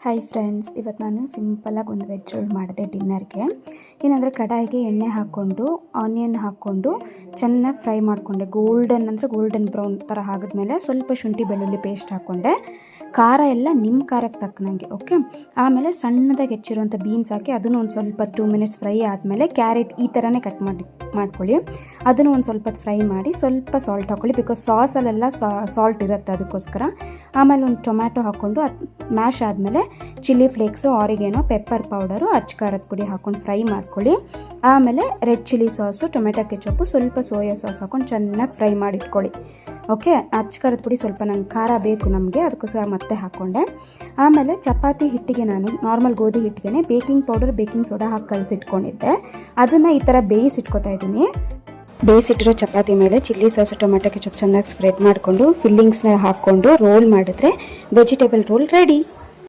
Hi friends, ಇವತ್ತು ನಾನು ಸಿಂಪಲಾಗಿ ಒಂದು ವೆಜ್ ರೋಲ್ ಮಾಡಿದೆ ಡಿನ್ನರ್ಗೆ. ಏನಂದರೆ ಕಡಾಯಿಗೆ ಎಣ್ಣೆ ಹಾಕ್ಕೊಂಡು ಆನಿಯನ್ ಹಾಕ್ಕೊಂಡು ಚೆನ್ನಾಗಿ ಫ್ರೈ ಮಾಡಿಕೊಂಡೆ. ಗೋಲ್ಡನ್ ಬ್ರೌನ್ ಥರ ಆಗಿದ್ಮೇಲೆ ಸ್ವಲ್ಪ ಶುಂಠಿ ಬೆಳ್ಳುಳ್ಳಿ ಪೇಸ್ಟ್ ಹಾಕ್ಕೊಂಡೆ. ಖಾರ ಎಲ್ಲ ನಿಮ್ಮ ಖಾರಕ್ಕೆ ತಕ್ಕನಂಗೆ, ಓಕೆ. ಆಮೇಲೆ ಸಣ್ಣದಾಗಿ ಹೆಚ್ಚಿರುವಂಥ ಬೀನ್ಸ್ ಹಾಕಿ ಅದನ್ನು ಒಂದು ಸ್ವಲ್ಪ 2 ಮಿನಿಟ್ಸ್ ಫ್ರೈ ಆದಮೇಲೆ ಕ್ಯಾರೆಟ್ ಈ ಥರನೇ ಕಟ್ ಮಾಡ್ಕೊಳ್ಳಿ. ಅದನ್ನು ಒಂದು ಸ್ವಲ್ಪ ಫ್ರೈ ಮಾಡಿ ಸ್ವಲ್ಪ ಸಾಲ್ಟ್ ಹಾಕ್ಕೊಳ್ಳಿ, ಬಿಕಾಸ್ ಸಾಸಲ್ಲೆಲ್ಲ ಸಾಲ್ಟ್ ಇರುತ್ತೆ, ಅದಕ್ಕೋಸ್ಕರ. ಆಮೇಲೆ ಒಂದು ಟೊಮ್ಯಾಟೊ ಹಾಕ್ಕೊಂಡು ಮ್ಯಾಶ್ ಆದಮೇಲೆ ಚಿಲ್ಲಿ ಫ್ಲೇಕ್ಸು, ಆರಿಗೇನೋ, ಪೆಪ್ಪರ್ ಪೌಡರು, ಖಾರದ ಪುಡಿ ಹಾಕ್ಕೊಂಡು ಫ್ರೈ ಮಾಡ್ಕೊಳ್ಳಿ. ಆಮೇಲೆ red chilli sauce, tomato ketchup, ಸ್ವಲ್ಪ ಸೋಯಾ ಸಾಸ್ ಹಾಕ್ಕೊಂಡು ಚೆನ್ನಾಗಿ ಫ್ರೈ ಮಾಡಿಟ್ಕೊಳ್ಳಿ, ಓಕೆ. ಖಾರದ ಪುಡಿ ಸ್ವಲ್ಪ ನಂಗೆ ಖಾರ ಬೇಕು ನಮಗೆ, ಅದಕ್ಕೋಸ್ಕರ ಮತ್ತೆ ಹಾಕ್ಕೊಂಡೆ. ಆಮೇಲೆ ಚಪಾತಿ ಹಿಟ್ಟಿಗೆ ನಾನು ನಾರ್ಮಲ್ ಗೋಧಿ ಹಿಟ್ಟಿಗೆ ಬೇಕಿಂಗ್ ಪೌಡರ್, ಬೇಕಿಂಗ್ ಸೋಡಾ ಹಾಕಿ ಕಲಸಿಟ್ಕೊಂಡಿದ್ದೆ. ಅದನ್ನು ಈ ಥರ ಬೇಯಿಸಿಟ್ಕೊತಾ ಇದ್ದೀನಿ. ಬೇಯಿಸಿಟ್ಟಿರೋ ಚಪಾತಿ ಮೇಲೆ ಚಿಲ್ಲಿ ಸಾಸು, ಟೊಮೆಟೊ ಕೆಚಪ್ ಚೆನ್ನಾಗಿ ಸ್ಪ್ರೆಡ್ ಮಾಡಿಕೊಂಡು ಫಿಲ್ಲಿಂಗ್ಸ್ನ ಹಾಕ್ಕೊಂಡು ರೋಲ್ ಮಾಡಿದ್ರೆ ವೆಜಿಟೇಬಲ್ ರೋಲ್ ರೆಡಿ.